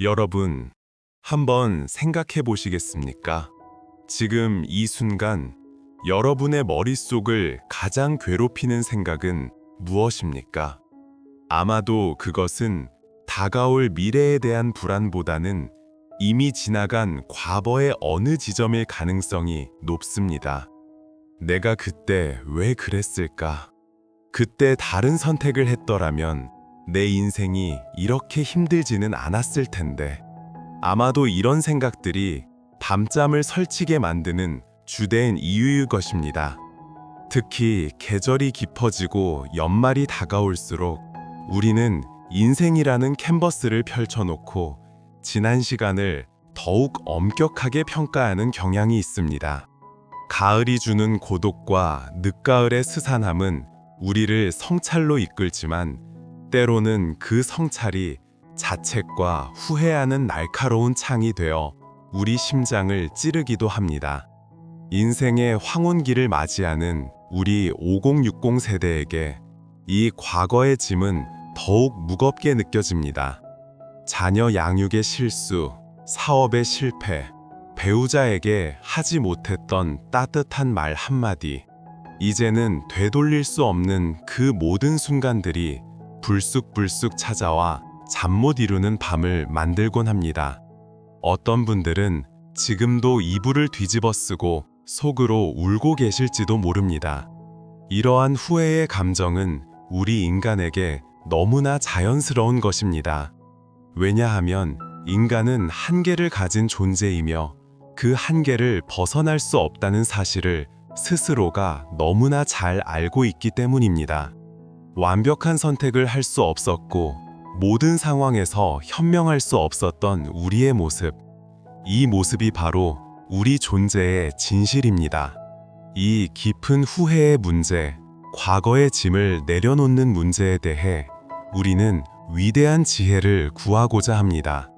여러분, 한번 생각해 보시겠습니까? 지금 이 순간 여러분의 머릿속을 가장 괴롭히는 생각은 무엇입니까? 아마도 그것은 다가올 미래에 대한 불안보다는 이미 지나간 과거의 어느 지점일 가능성이 높습니다. 내가 그때 왜 그랬을까? 그때 다른 선택을 했더라면 내 인생이 이렇게 힘들지는 않았을 텐데. 아마도 이런 생각들이 밤잠을 설치게 만드는 주된 이유일 것입니다. 특히 계절이 깊어지고 연말이 다가올수록 우리는 인생이라는 캔버스를 펼쳐놓고 지난 시간을 더욱 엄격하게 평가하는 경향이 있습니다. 가을이 주는 고독과 늦가을의 스산함은 우리를 성찰로 이끌지만 때로는 그 성찰이 자책과 후회하는 날카로운 창이 되어 우리 심장을 찌르기도 합니다. 인생의 황혼기를 맞이하는 우리 5060 세대에게 이 과거의 짐은 더욱 무겁게 느껴집니다. 자녀 양육의 실수, 사업의 실패, 배우자에게 하지 못했던 따뜻한 말 한마디, 이제는 되돌릴 수 없는 그 모든 순간들이 불쑥불쑥 찾아와 잠 못 이루는 밤을 만들곤 합니다. 어떤 분들은 지금도 이불을 뒤집어 쓰고 속으로 울고 계실지도 모릅니다. 이러한 후회의 감정은 우리 인간에게 너무나 자연스러운 것입니다. 왜냐하면 인간은 한계를 가진 존재이며 그 한계를 벗어날 수 없다는 사실을 스스로가 너무나 잘 알고 있기 때문입니다. 완벽한 선택을 할 수 없었고 모든 상황에서 현명할 수 없었던 우리의 모습, 이 모습이 바로 우리 존재의 진실입니다. 이 깊은 후회의 문제, 과거의 짐을 내려놓는 문제에 대해 우리는 위대한 지혜를 구하고자 합니다.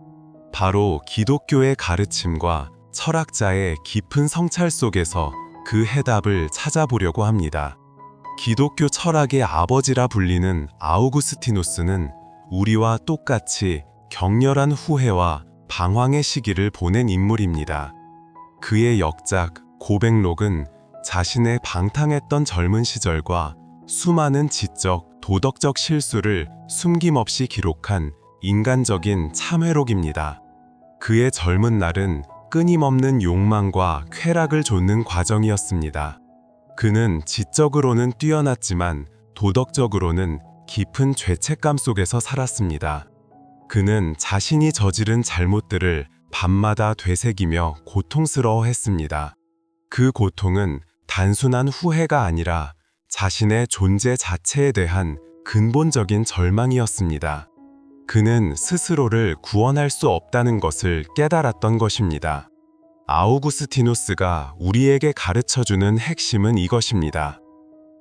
바로 기독교의 가르침과 철학자의 깊은 성찰 속에서 그 해답을 찾아보려고 합니다. 기독교 철학의 아버지라 불리는 아우구스티누스는 우리와 똑같이 격렬한 후회와 방황의 시기를 보낸 인물입니다. 그의 역작 고백록은 자신의 방탕했던 젊은 시절과 수많은 지적, 도덕적 실수를 숨김없이 기록한 인간적인 참회록입니다. 그의 젊은 날은 끊임없는 욕망과 쾌락을 좇는 과정이었습니다. 그는 지적으로는 뛰어났지만 도덕적으로는 깊은 죄책감 속에서 살았습니다. 그는 자신이 저지른 잘못들을 밤마다 되새기며 고통스러워했습니다. 그 고통은 단순한 후회가 아니라 자신의 존재 자체에 대한 근본적인 절망이었습니다. 그는 스스로를 구원할 수 없다는 것을 깨달았던 것입니다. 아우구스티누스가 우리에게 가르쳐주는 핵심은 이것입니다.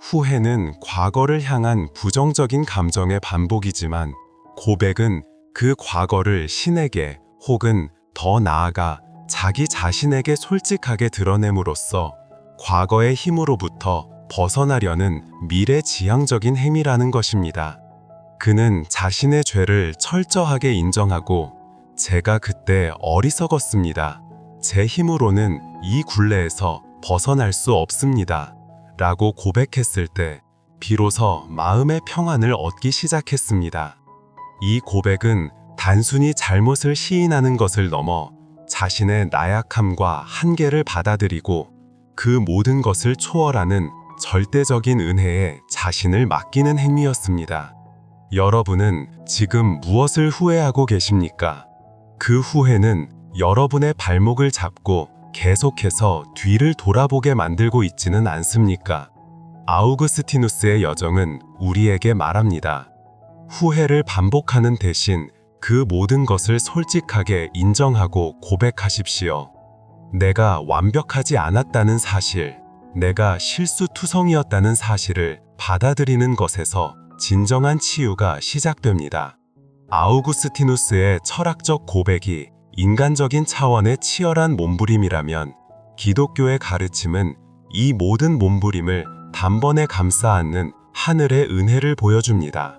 후회는 과거를 향한 부정적인 감정의 반복이지만 고백은 그 과거를 신에게 혹은 더 나아가 자기 자신에게 솔직하게 드러냄으로써 과거의 힘으로부터 벗어나려는 미래지향적인 행위라는 것입니다. 그는 자신의 죄를 철저하게 인정하고 제가 그때 어리석었습니다. 제 힘으로는 이 굴레에서 벗어날 수 없습니다. 라고 고백했을 때 비로소 마음의 평안을 얻기 시작했습니다. 이 고백은 단순히 잘못을 시인하는 것을 넘어 자신의 나약함과 한계를 받아들이고 그 모든 것을 초월하는 절대적인 은혜에 자신을 맡기는 행위였습니다. 여러분은 지금 무엇을 후회하고 계십니까? 그 후회는 여러분의 발목을 잡고 계속해서 뒤를 돌아보게 만들고 있지는 않습니까? 아우구스티누스의 여정은 우리에게 말합니다. 후회를 반복하는 대신 그 모든 것을 솔직하게 인정하고 고백하십시오. 내가 완벽하지 않았다는 사실, 내가 실수투성이었다는 사실을 받아들이는 것에서 진정한 치유가 시작됩니다. 아우구스티누스의 철학적 고백이 인간적인 차원의 치열한 몸부림이라면 기독교의 가르침은 이 모든 몸부림을 단번에 감싸 안는 하늘의 은혜를 보여줍니다.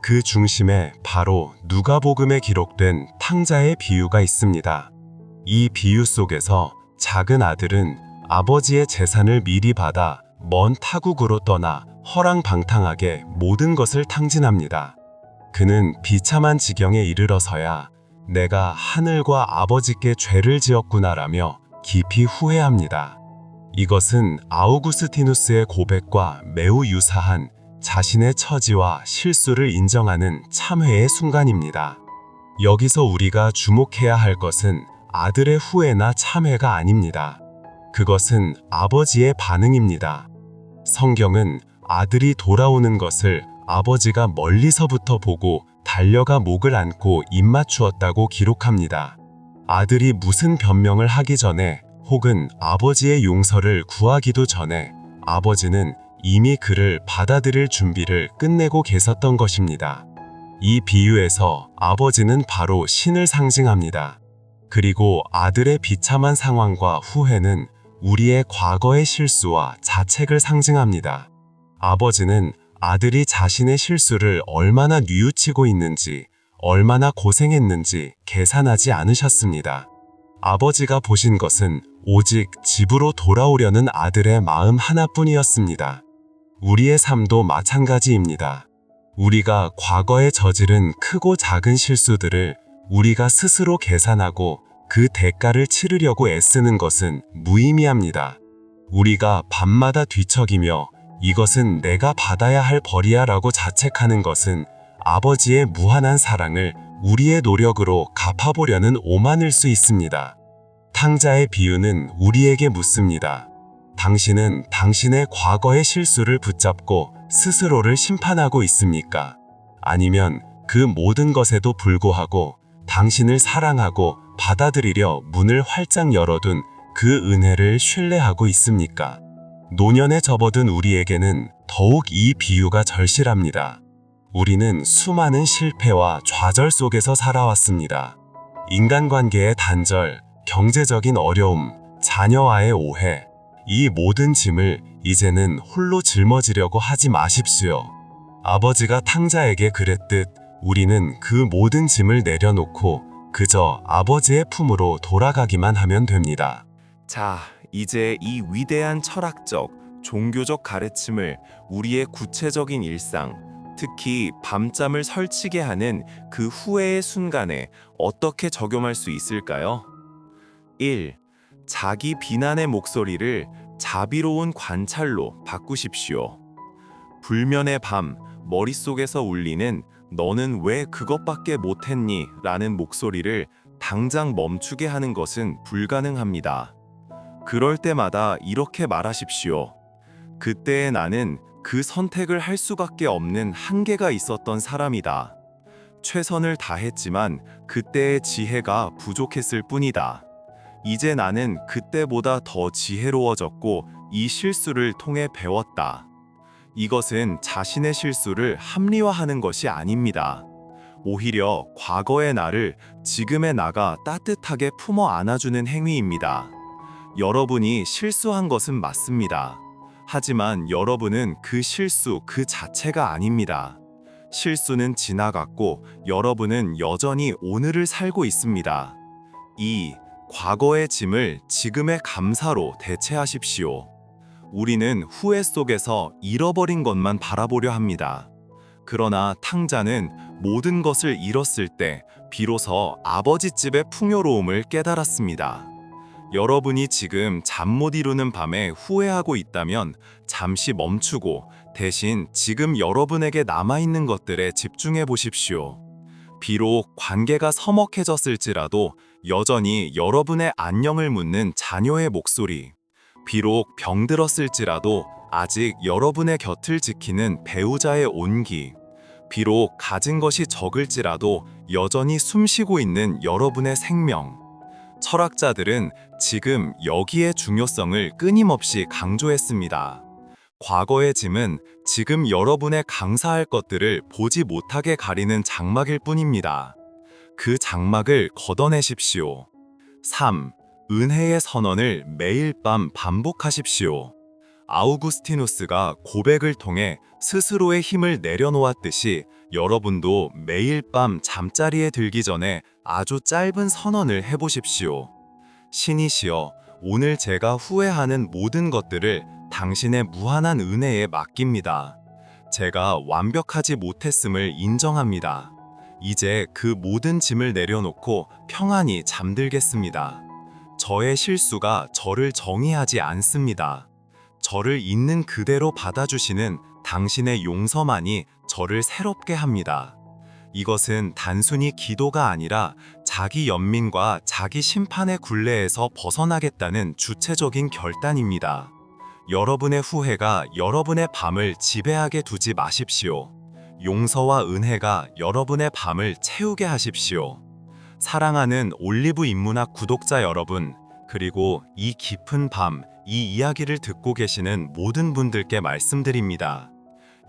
그 중심에 바로 누가복음에 기록된 탕자의 비유가 있습니다. 이 비유 속에서 작은 아들은 아버지의 재산을 미리 받아 먼 타국으로 떠나 허랑방탕하게 모든 것을 탕진합니다. 그는 비참한 지경에 이르러서야 내가 하늘과 아버지께 죄를 지었구나라며 깊이 후회합니다. 이것은 아우구스티누스의 고백과 매우 유사한 자신의 처지와 실수를 인정하는 참회의 순간입니다. 여기서 우리가 주목해야 할 것은 아들의 후회나 참회가 아닙니다. 그것은 아버지의 반응입니다. 성경은 아들이 돌아오는 것을 아버지가 멀리서부터 보고 달려가 목을 안고 입맞추었다고 기록합니다. 아들이 무슨 변명을 하기 전에 혹은 아버지의 용서를 구하기도 전에 아버지는 이미 그를 받아들일 준비를 끝내고 계셨던 것입니다. 이 비유에서 아버지는 바로 신을 상징합니다. 그리고 아들의 비참한 상황과 후회는 우리의 과거의 실수와 자책을 상징합니다. 아버지는 아들이 자신의 실수를 얼마나 뉘우치고 있는지, 얼마나 고생했는지 계산하지 않으셨습니다. 아버지가 보신 것은 오직 집으로 돌아오려는 아들의 마음 하나뿐이었습니다. 우리의 삶도 마찬가지입니다. 우리가 과거에 저지른 크고 작은 실수들을 우리가 스스로 계산하고 그 대가를 치르려고 애쓰는 것은 무의미합니다. 우리가 밤마다 뒤척이며 이것은 내가 받아야 할 벌이야 라고 자책하는 것은 아버지의 무한한 사랑을 우리의 노력으로 갚아보려는 오만일 수 있습니다. 탕자의 비유는 우리에게 묻습니다. 당신은 당신의 과거의 실수를 붙잡고 스스로를 심판하고 있습니까? 아니면 그 모든 것에도 불구하고 당신을 사랑하고 받아들이려 문을 활짝 열어둔 그 은혜를 신뢰하고 있습니까? 노년에 접어든 우리에게는 더욱 이 비유가 절실합니다. 우리는 수많은 실패와 좌절 속에서 살아왔습니다. 인간관계의 단절, 경제적인 어려움, 자녀와의 오해, 이 모든 짐을 이제는 홀로 짊어지려고 하지 마십시오. 아버지가 탕자에게 그랬듯 우리는 그 모든 짐을 내려놓고 그저 아버지의 품으로 돌아가기만 하면 됩니다. 자, 이제 이 위대한 철학적, 종교적 가르침을 우리의 구체적인 일상, 특히 밤잠을 설치게 하는 그 후회의 순간에 어떻게 적용할 수 있을까요? 1. 자기 비난의 목소리를 자비로운 관찰로 바꾸십시오. 불면의 밤, 머릿속에서 울리는 너는 왜 그것밖에 못했니? 라는 목소리를 당장 멈추게 하는 것은 불가능합니다. 그럴 때마다 이렇게 말하십시오. 그때의 나는 그 선택을 할 수밖에 없는 한계가 있었던 사람이다. 최선을 다했지만 그때의 지혜가 부족했을 뿐이다. 이제 나는 그때보다 더 지혜로워졌고 이 실수를 통해 배웠다. 이것은 자신의 실수를 합리화하는 것이 아닙니다. 오히려 과거의 나를 지금의 나가 따뜻하게 품어 안아주는 행위입니다. 여러분이 실수한 것은 맞습니다. 하지만 여러분은 그 실수 그 자체가 아닙니다. 실수는 지나갔고 여러분은 여전히 오늘을 살고 있습니다. 2. 과거의 짐을 지금의 감사로 대체하십시오. 우리는 후회 속에서 잃어버린 것만 바라보려 합니다. 그러나 탕자는 모든 것을 잃었을 때 비로소 아버지 집의 풍요로움을 깨달았습니다. 여러분이 지금 잠 못 이루는 밤에 후회하고 있다면 잠시 멈추고 대신 지금 여러분에게 남아있는 것들에 집중해 보십시오. 비록 관계가 서먹해졌을지라도 여전히 여러분의 안녕을 묻는 자녀의 목소리, 비록 병들었을지라도 아직 여러분의 곁을 지키는 배우자의 온기, 비록 가진 것이 적을지라도 여전히 숨쉬고 있는 여러분의 생명. 철학자들은 지금 여기의 중요성을 끊임없이 강조했습니다. 과거의 짐은 지금 여러분의 강사할 것들을 보지 못하게 가리는 장막일 뿐입니다. 그 장막을 걷어내십시오. 3. 은혜의 선언을 매일 밤 반복하십시오. 아우구스티누스가 고백을 통해 스스로의 힘을 내려놓았듯이 여러분도 매일 밤 잠자리에 들기 전에 아주 짧은 선언을 해보십시오. 신이시여, 오늘 제가 후회하는 모든 것들을 당신의 무한한 은혜에 맡깁니다. 제가 완벽하지 못했음을 인정합니다. 이제 그 모든 짐을 내려놓고 평안히 잠들겠습니다. 저의 실수가 저를 정의하지 않습니다. 저를 있는 그대로 받아주시는 당신의 용서만이 저를 새롭게 합니다. 이것은 단순히 기도가 아니라 자기 연민과 자기 심판의 굴레에서 벗어나겠다는 주체적인 결단입니다. 여러분의 후회가 여러분의 밤을 지배하게 두지 마십시오. 용서와 은혜가 여러분의 밤을 채우게 하십시오. 사랑하는 올리브 인문학 구독자 여러분, 그리고 이 깊은 밤, 이 이야기를 듣고 계시는 모든 분들께 말씀드립니다.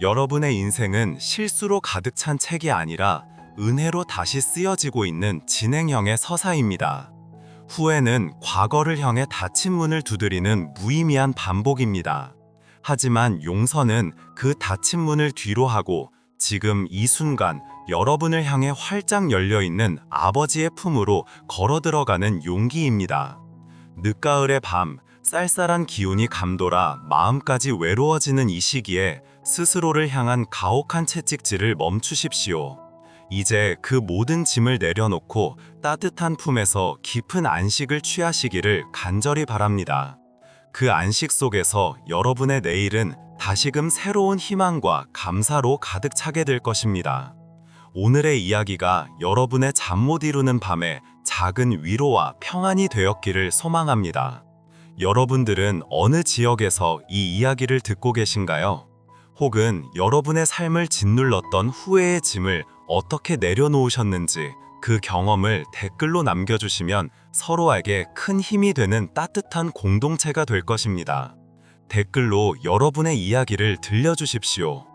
여러분의 인생은 실수로 가득 찬 책이 아니라 은혜로 다시 쓰여지고 있는 진행형의 서사입니다. 후회는 과거를 향해 닫힌 문을 두드리는 무의미한 반복입니다. 하지만 용서는 그 닫힌 문을 뒤로 하고 지금 이 순간 여러분을 향해 활짝 열려 있는 아버지의 품으로 걸어 들어가는 용기입니다. 늦가을의 밤, 쌀쌀한 기운이 감돌아 마음까지 외로워지는 이 시기에 스스로를 향한 가혹한 채찍질을 멈추십시오. 이제 그 모든 짐을 내려놓고 따뜻한 품에서 깊은 안식을 취하시기를 간절히 바랍니다. 그 안식 속에서 여러분의 내일은 다시금 새로운 희망과 감사로 가득 차게 될 것입니다. 오늘의 이야기가 여러분의 잠 못 이루는 밤에 작은 위로와 평안이 되었기를 소망합니다. 여러분들은 어느 지역에서 이 이야기를 듣고 계신가요? 혹은 여러분의 삶을 짓눌렀던 후회의 짐을 어떻게 내려놓으셨는지 그 경험을 댓글로 남겨주시면 서로에게 큰 힘이 되는 따뜻한 공동체가 될 것입니다. 댓글로 여러분의 이야기를 들려주십시오.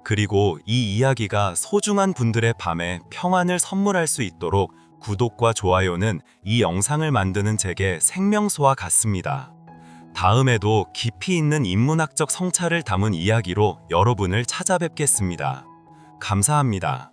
그리고 이 이야기가 소중한 분들의 밤에 평안을 선물할 수 있도록 구독과 좋아요는 이 영상을 만드는 제게 생명수와 같습니다. 다음에도 깊이 있는 인문학적 성찰을 담은 이야기로 여러분을 찾아뵙겠습니다. 감사합니다.